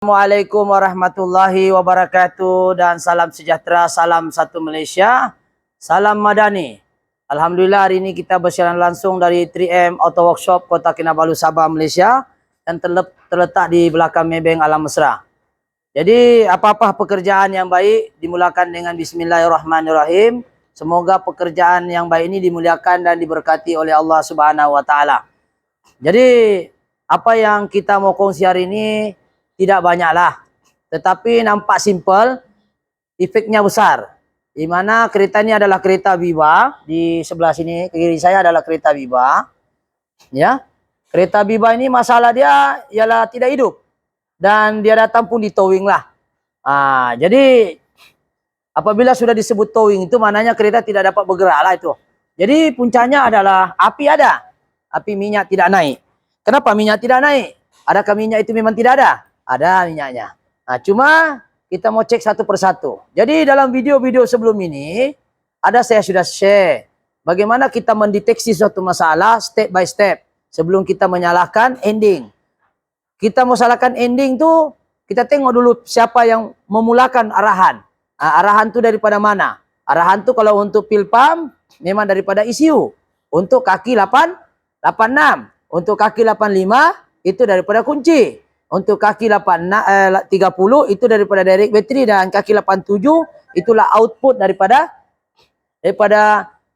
Assalamualaikum warahmatullahi wabarakatuh dan salam sejahtera, salam satu Malaysia, salam Madani. Alhamdulillah hari ini kita bersiaran langsung dari 3M Auto Workshop Kota Kinabalu, Sabah, Malaysia yang terletak di belakang Maybank Alam Mesra. Jadi apa-apa pekerjaan yang baik dimulakan dengan Bismillahirrahmanirrahim. Semoga pekerjaan yang baik ini dimuliakan dan diberkati oleh Allah Subhanahu wa taala. Jadi apa yang kita mau kongsi hari ini tidak banyaklah, tetapi nampak simple, efeknya besar. Di mana kereta ini adalah kereta Viva. Di sebelah sini kiri saya adalah kereta Viva. Ya, kereta Viva ini masalah dia ialah tidak hidup dan dia datang pun di towing lah. Jadi apabila sudah disebut towing itu maknanya kereta tidak dapat bergerak lah itu. Jadi puncanya adalah api ada, api minyak tidak naik. Kenapa minyak tidak naik? Adakah minyak itu memang tidak ada? Ada minyaknya. Nah, cuma kita mau cek satu persatu. Jadi dalam video-video sebelum ini saya sudah share bagaimana kita mendeteksi suatu masalah step by step sebelum kita menyalahkan ending. Kita mau salahkan ending tuh kita tengok dulu siapa yang memulakan arahan. Arahan tuh daripada mana? Arahan tuh kalau untuk pil pump memang daripada ECU. Untuk kaki 86, untuk kaki 85 itu daripada kunci. Untuk kaki 30 itu daripada direct battery, dan kaki 87 itulah output daripada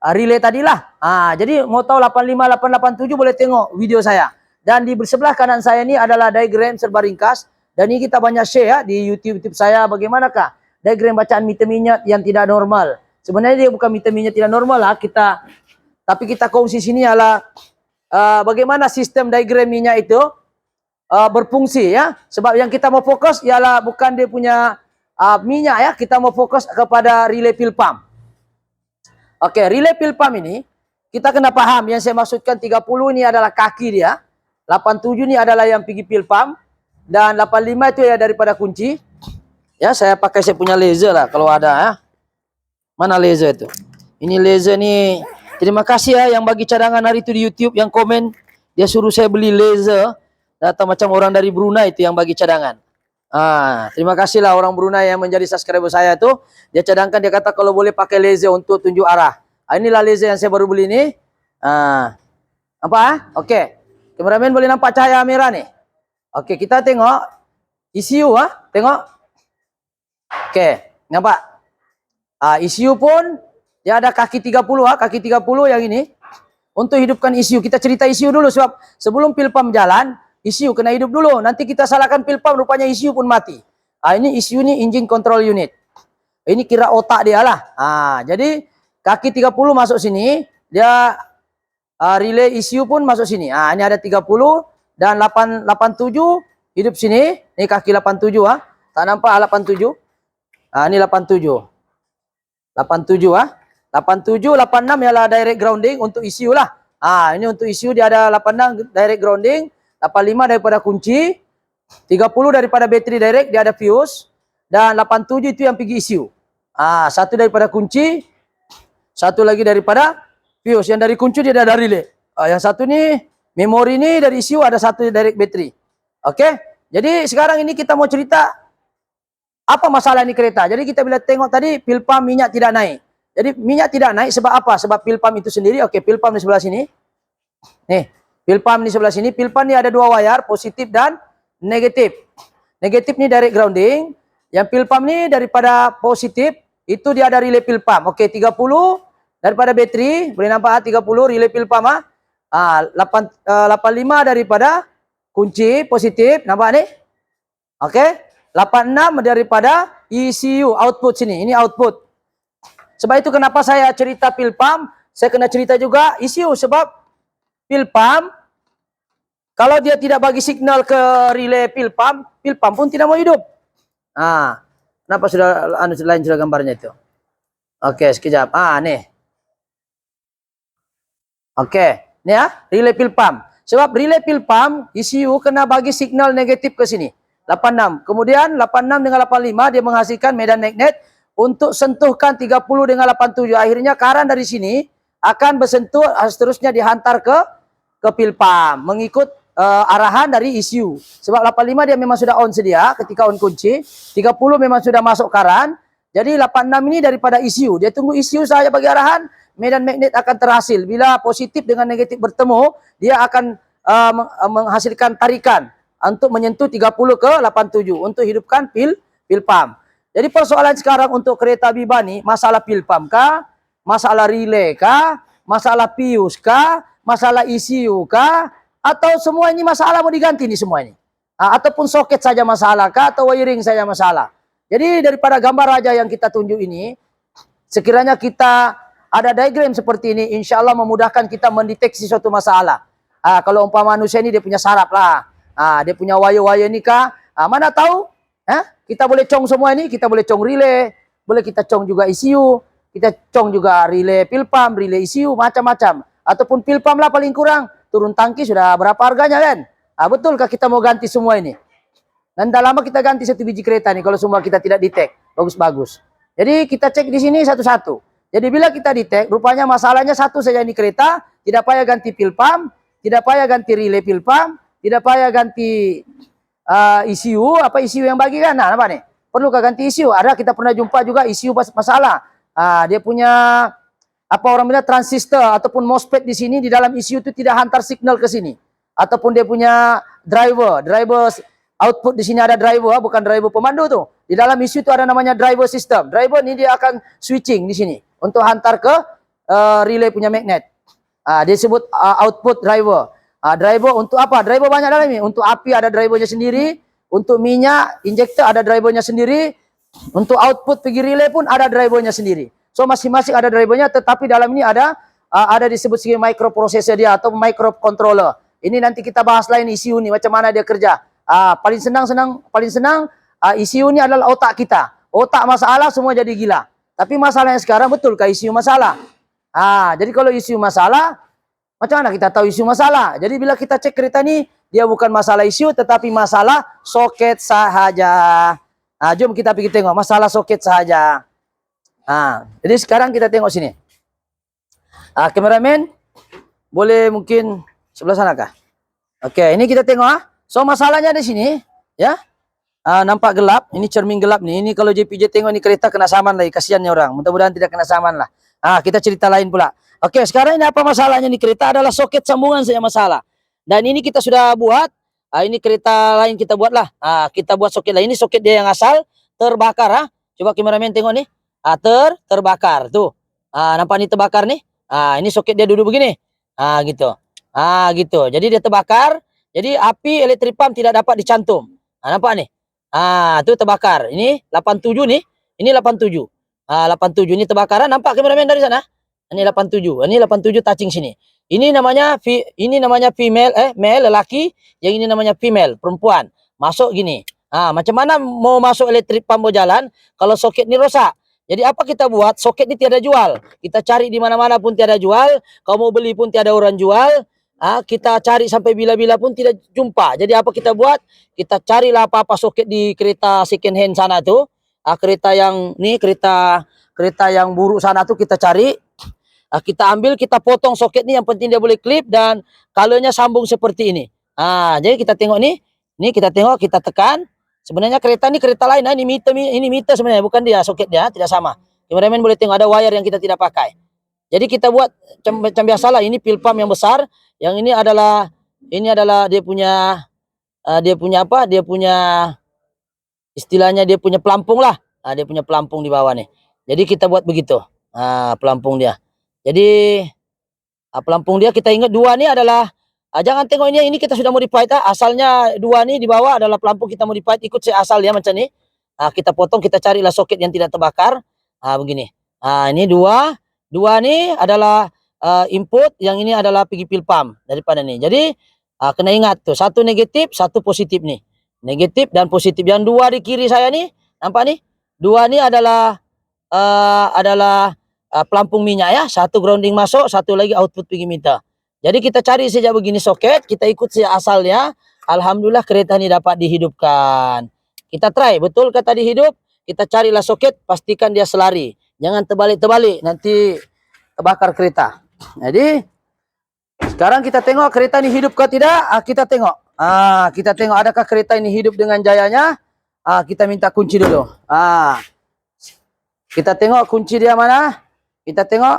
relay tadilah. Jadi mau tahu 85, 887 boleh tengok video saya. Dan di sebelah kanan saya ini adalah diagram serba ringkas, dan ini kita banyak share ya di YouTube saya. Bagaimanakah diagram bacaan meter minyak yang tidak normal? Sebenarnya dia bukan meter minyak tidak normal lah tapi kita kongsi sini adalah bagaimana sistem diagram minyak itu berfungsi ya. Sebab yang kita mau fokus ialah bukan dia punya minyak ya, kita mau fokus kepada relay pil pump. Oke, relay pil pump ini kita kena paham yang saya maksudkan. 30 ini adalah kaki dia, 87 ini adalah yang pergi pil pump, dan 85 itu ya daripada kunci. Ya, saya pakai saya punya laser lah kalau ada ya. Mana laser itu? Ini laser nih. Terima kasih ya yang bagi cadangan hari itu di YouTube, yang komen dia suruh saya beli laser. Datang macam orang dari Brunei itu yang bagi cadangan. Terima kasihlah orang Brunei yang menjadi subscriber saya tuh. Dia cadangkan, dia kata kalau boleh pakai laser untuk tunjuk arah. Inilah laser yang saya baru beli ini. Oke. Kameramen boleh nampak cahaya merah nih. Oke, kita tengok ECU tengok. Oke, nampak? ECU pun dia ada kaki 30 kaki 30 yang ini. Untuk hidupkan ECU, kita cerita ECU dulu sebab sebelum pil pump jalan, ECU kena hidup dulu. Nanti kita salahkan pil pump, rupanya ECU pun mati. Ini ECU ini engine control unit. Ini kira otak dia lah. Jadi kaki 30 masuk sini, dia relay ECU pun masuk sini. Ini ada 30 dan 87 hidup sini. Ini kaki 87 Tak nampak 87? Ini 87. 87 87, 86 ialah direct grounding untuk ECU lah. Ini untuk ECU dia ada 86 direct grounding. 85 daripada kunci, 30 daripada bateri direct, dia ada fuse, dan 87 itu yang pergi ECU. Satu daripada kunci, satu lagi daripada fuse. Yang dari kunci dia ada relay. Yang satu ni memori ni dari ECU, ada satu direct bateri. Oke. Jadi sekarang ini kita mau cerita apa masalah ini kereta. Jadi kita bila tengok tadi pil pump minyak tidak naik. Jadi minyak tidak naik sebab apa? Sebab pil pump itu sendiri. Oke, pil pump di sebelah sini. Nih. Pil pump di sebelah sini. Pil pump ni ada dua wayar, positif dan negatif. Negatif ni direct grounding. Yang pil pump ni daripada positif, itu dia ada relay pil pump. Okey, 30 daripada bateri, boleh nampak 30 relay pil pump 85 daripada kunci positif, nampak ni? Okey, 86 daripada ECU output sini. Ini output. Sebab itu kenapa saya cerita pil pump, saya kena cerita juga ECU sebab pil pump, kalau dia tidak bagi signal ke relay pil pump pun tidak mau hidup. Kenapa sudah lain sudah gambarnya itu? Oke, sekejap. Nih. Oke, ini ya, relay pil pump. Sebab relay pil pump, ECU kena bagi signal negatif ke sini. 86. Kemudian 86 dengan 85 dia menghasilkan medan magnet untuk sentuhkan 30 dengan 87. Akhirnya karan dari sini akan bersentuh, seterusnya dihantar ke pil pump mengikut arahan dari ECU. Sebab 85 dia memang sudah on sedia ketika on kunci, 30 memang sudah masuk karan. Jadi 86 ini daripada ECU. Dia tunggu ECU saja bagi arahan, medan magnet akan terhasil. Bila positif dengan negatif bertemu, dia akan menghasilkan tarikan untuk menyentuh 30 ke 87 untuk hidupkan pil pump. Jadi persoalan sekarang untuk kereta Biba ni, masalah pil pump kah? Masalah relay kah? Masalah pius kah? Masalah ECU kah? Atau semua ini masalah mau diganti nih semua ini? Ataupun soket saja masalah kah? Atau wiring saja masalah? Jadi daripada gambar raja yang kita tunjuk ini, sekiranya kita ada diagram seperti ini, insya Allah memudahkan kita mendeteksi suatu masalah. Kalau umpama manusia ini dia punya saraf lah, dia punya wire-wire ini kah? Mana tahu? Kita boleh cong semua ini, kita boleh cong relay, boleh kita cong juga ECU, kita cong juga relay pil pump, relay ECU, macam-macam. Ataupun pil pump lah paling kurang, turun tangki sudah berapa harganya kan? Betulkah kita mau ganti semua ini? Dan dah lama kita ganti satu biji kereta nih, kalau semua kita tidak detect, bagus-bagus. Jadi kita cek di sini satu-satu. Jadi bila kita detect, rupanya masalahnya satu saja ini kereta, tidak payah ganti pil pump, tidak payah ganti relay pil pump, tidak payah ganti ECU, apa ECU yang bagi kan? Nah, apa nih? Perlukah ganti ECU? Ada, kita pernah jumpa juga ECU masalah. Dia punya apa orang bilang transistor ataupun MOSFET di sini di dalam ECU itu tidak hantar signal ke sini. Ataupun dia punya driver output di sini ada driver, bukan driver pemandu tuh. Di dalam ECU itu ada namanya driver system. Driver ini dia akan switching di sini untuk hantar ke relay punya magnet. Dia sebut output driver. Driver untuk apa? Driver banyak dalam ini. Untuk api ada drivernya sendiri. Untuk minyak, injektor ada drivernya sendiri. Untuk output pergi relay pun ada drivernya sendiri. So masing-masing ada drivernya, tetapi dalam ini ada disebut sebagai microprocessor dia atau microcontroller. Ini nanti kita bahas lain ECU ini macam mana dia kerja. Paling senang ECU ini adalah otak kita. Otak masalah semua jadi gila. Tapi masalahnya sekarang betul ke ECU masalah. Jadi kalau ECU masalah, macam mana kita tahu isu masalah? Jadi bila kita cek kereta ini, dia bukan masalah isu, tetapi masalah soket sahaja. Jom kita pergi tengok masalah soket sahaja. Jadi sekarang kita tengok sini. Kameramen, boleh mungkin sebelah sana kah? Oke, ini kita tengok. So masalahnya di sini, ya. Nampak gelap. Ini cermin gelap nih. Ini kalau JPJ tengok ini kereta kena saman lagi. Kasihannya orang. Mudah-mudahan tidak kena saman lah. Kita cerita lain pula. Oke, sekarang ini apa masalahnya nih kereta adalah soket sambungan saja masalah. Dan ini kita sudah buat. Ini kereta lain kita buat lah. Kita buat soket lain. Ini soket dia yang asal terbakar. Coba kameramen tengok nih. Terbakar tuh. Nampak nih terbakar nih. Ini soket dia duduk begini. Gitu. Gitu. Jadi dia terbakar. Jadi api elektrik pump tidak dapat dicantum. Nampak nih. Tuh terbakar. Ini 87 nih. Ini 87. 87 ini terbakaran. Nampak kameramen dari sana? Ini 87. Ini 87 touching sini. Ini namanya male lelaki, yang ini namanya female perempuan. Masuk gini. Macam mana mau masuk elektrik pump jalan kalau soket ini rosak? Jadi apa kita buat? Soket ini tiada jual. Kita cari di mana-mana pun tiada jual. Kalau mau beli pun tiada orang jual. Kita cari sampai bila-bila pun tidak jumpa. Jadi apa kita buat? Kita carilah apa-apa soket di kereta second hand sana tuh. Kereta yang yang buruk sana tuh kita cari. Kita ambil, kita potong soket ni, yang penting dia boleh klip dan colornya sambung seperti ini. Jadi kita tengok ni, kita tengok, kita tekan. Sebenarnya kereta ni kereta lain, ini meter sebenarnya, bukan dia soket dia, tidak sama. Kameramen boleh tengok ada wire yang kita tidak pakai. Jadi kita buat macam biasalah, ini pil pump yang besar, yang ini adalah dia punya apa? Dia punya istilahnya dia punya pelampung lah. Dia punya pelampung di bawah nih. Jadi kita buat begitu. Pelampung dia. Jadi pelampung dia kita ingat dua ni adalah jangan tengok ini kita sudah modified. Asalnya dua ni di bawah adalah pelampung kita modified, ikut asal dia macam ni. Kita potong, kita carilah soket yang tidak terbakar. Begini. Ini dua ni adalah input, yang ini adalah pergi pil pump daripada ni. Jadi kena ingat tuh, satu negatif, satu positif nih. Negatif dan positif. Yang dua di kiri saya nih, nampak nih? Dua ni adalah pelampung minyak ya, satu grounding masuk, satu lagi output pergi meter. Jadi kita cari saja begini soket, kita ikut saja asalnya. Alhamdulillah kereta ini dapat dihidupkan. Kita try, betul kata dihidup? Kita carilah soket, pastikan dia selari. Jangan terbalik-terbalik, nanti terbakar kereta. Jadi Sekarang kita tengok kereta ini hidup ke tidak? Kita tengok. Kita tengok adakah kereta ini hidup dengan jayanya. Kita minta kunci dulu. Kita tengok kunci dia mana. Kita tengok.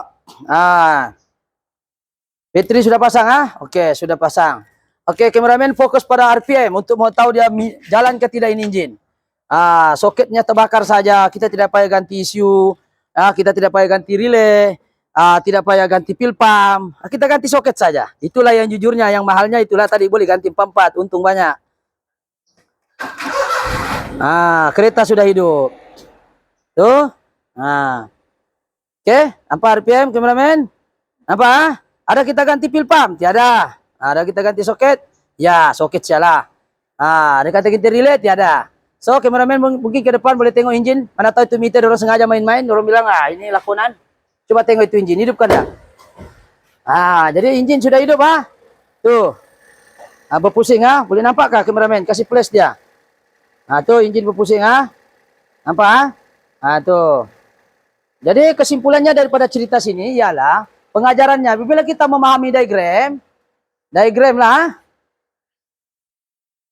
Bateri sudah pasang. Okey, sudah pasang. Okey, kameramen fokus pada RPM untuk mau tahu dia jalan ke tidak ini enjin. Soketnya terbakar saja. Kita tidak payah ganti ECU. Kita tidak payah ganti relay. Tidak payah ganti pil pump, kita ganti soket saja. Itulah yang jujurnya, yang mahalnya itulah tadi boleh ganti pump 4, untung banyak. Kereta sudah hidup. Tuh. Oke, apa RPM kameramen? Apa? Ada kita ganti pil pump? Tiada. Ada kita ganti soket? Ya, soket salah. Ada kita ganti relay? Tiada. So, kameramen mungkin ke depan boleh tengok enjin. Mana tahu itu meter orang sengaja main-main, orang bilang, ini lakonan. Coba tengok itu enjin, hidup kan dah? Jadi enjin sudah hidup Tuh. Berpusing boleh nampak kah kameramen? Kasih flash dia. Tuh enjin berpusing Nampak tuh. Jadi kesimpulannya daripada cerita sini ialah pengajarannya bila kita memahami diagram lah.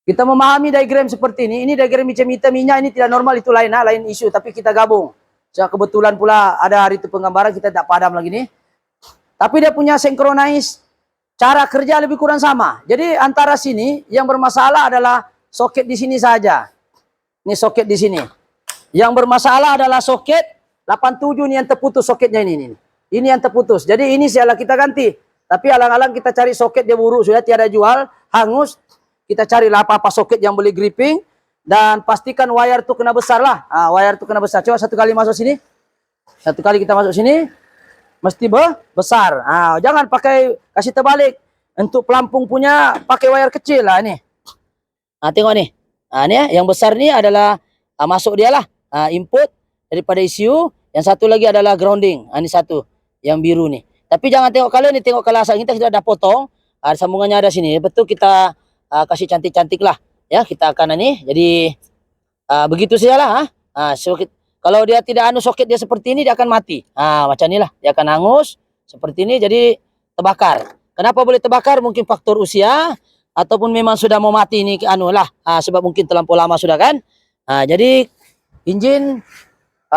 Kita memahami diagram seperti ini diagram meter minyak ini tidak normal, itu lain lain isu, tapi kita gabung. Kebetulan pula ada hari itu penggambaran kita tak padam lagi nih. Tapi dia punya synchronize cara kerja lebih kurang sama. Jadi antara sini yang bermasalah adalah soket di sini saja. Ini soket di sini. Yang bermasalah adalah soket 87 ini yang terputus soketnya ini. Ini yang terputus. Jadi ini sialah kita ganti. Tapi alang-alang kita cari soket dia buruk sudah tiada jual, hangus. Kita carilah apa-apa soket yang boleh gripping. Dan pastikan wire tu kena besar lah. Wire tu kena besar. Coba satu kali masuk sini. Satu kali kita masuk sini. Mesti besar. Jangan pakai, kasih terbalik. Untuk pelampung punya, pakai wire kecil lah ni. Tengok ni. Ni yang besar ni adalah masuk dia lah. Input daripada ECU. Yang satu lagi adalah grounding. Ni satu. Yang biru ni. Tapi jangan tengok color ni. Tengok color asal. Kita sudah dah potong. Sambungannya ada sini. Betul kita kasih cantik-cantik lah. Ya, kita akan jadi begitu sajalah. Kalau dia tidak soket dia seperti ini, dia akan mati. Macam inilah, dia akan hangus seperti ini, jadi terbakar. Kenapa boleh terbakar? Mungkin faktor usia ataupun memang sudah mau mati ini sebab mungkin terlampau lama sudah kan. Jadi enjin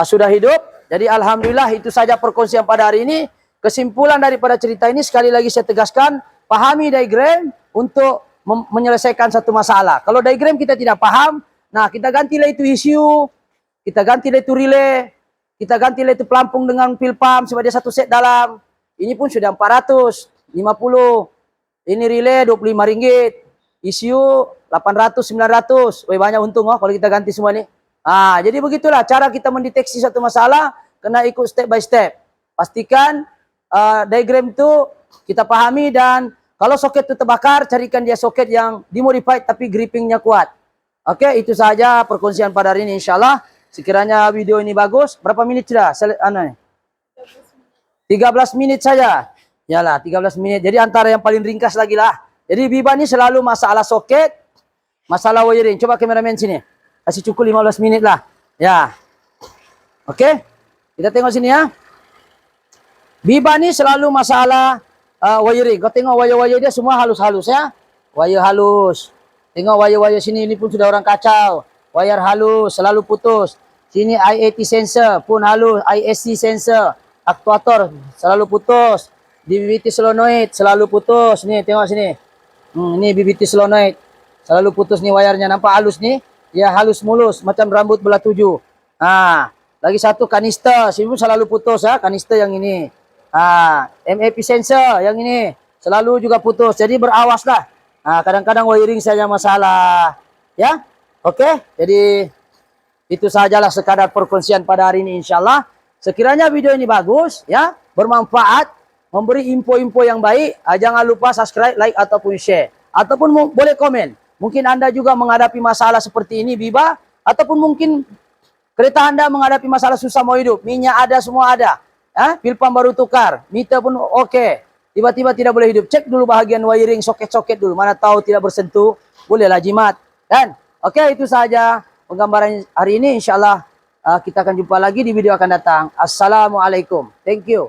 sudah hidup. Jadi alhamdulillah itu saja perkongsian pada hari ini. Kesimpulan daripada cerita ini sekali lagi saya tegaskan, pahami diagram untuk menyelesaikan satu masalah. Kalau diagram kita tidak paham, kita gantilah itu ECU, kita gantilah itu relay, kita gantilah itu pelampung dengan pil pump sebab dia satu set dalam. Ini pun sudah 450. Ini relay RM25, ECU 800, 900. Banyak untung kalau kita ganti semua ni. Jadi begitulah cara kita mendeteksi satu masalah, kena ikut step by step. Pastikan diagram itu kita pahami, dan kalau soket itu terbakar, carikan dia soket yang dimodified tapi grippingnya kuat. Oke, itu saja perkongsian pada hari ini insyaAllah. Sekiranya video ini bagus, berapa minit sudah? 13 menit saja. Yalah, 13 menit. Jadi antara yang paling ringkas lagi lah. Jadi Biba ini selalu masalah soket, masalah wiring. Coba kameramen sini. Kasih cukup 15 menit lah. Ya. Oke, kita tengok sini ya. Biba ini selalu masalah wiring. Kau tengok wire-wire dia semua halus-halus ya. Wire halus. Tengok wire-wire sini, ini pun sudah orang kacau. Wire halus, selalu putus. Sini I80 sensor pun halus. ISC sensor, aktuator selalu putus. BBT solenoid selalu putus. Nih tengok sini. Ini BBT solenoid selalu putus nih wire-nya. Nampak halus nih? Ya halus mulus macam rambut belah 7. Lagi satu kanister, sini pun selalu putus ya, kanister yang ini. MAP sensor yang ini selalu juga putus. Jadi berawaslah. Kadang-kadang wiring saja masalah. Ya. Oke. Jadi itu sajalah sekadar perkongsian pada hari ini insyaallah. Sekiranya video ini bagus ya, bermanfaat, memberi info-info yang baik, jangan lupa subscribe, like ataupun share. Ataupun boleh komen. Mungkin Anda juga menghadapi masalah seperti ini Biba, ataupun mungkin kereta Anda menghadapi masalah susah mau hidup. Minyak ada, semua ada. Pil pump baru tukar, meter pun oke. Tiba-tiba tidak boleh hidup. Cek dulu bahagian wiring, soket-soket dulu. Mana tahu tidak bersentuh, bolehlah jimat. Dan oke, itu saja penggambaran hari ini. InsyaAllah kita akan jumpa lagi di video akan datang. Assalamualaikum. Thank you.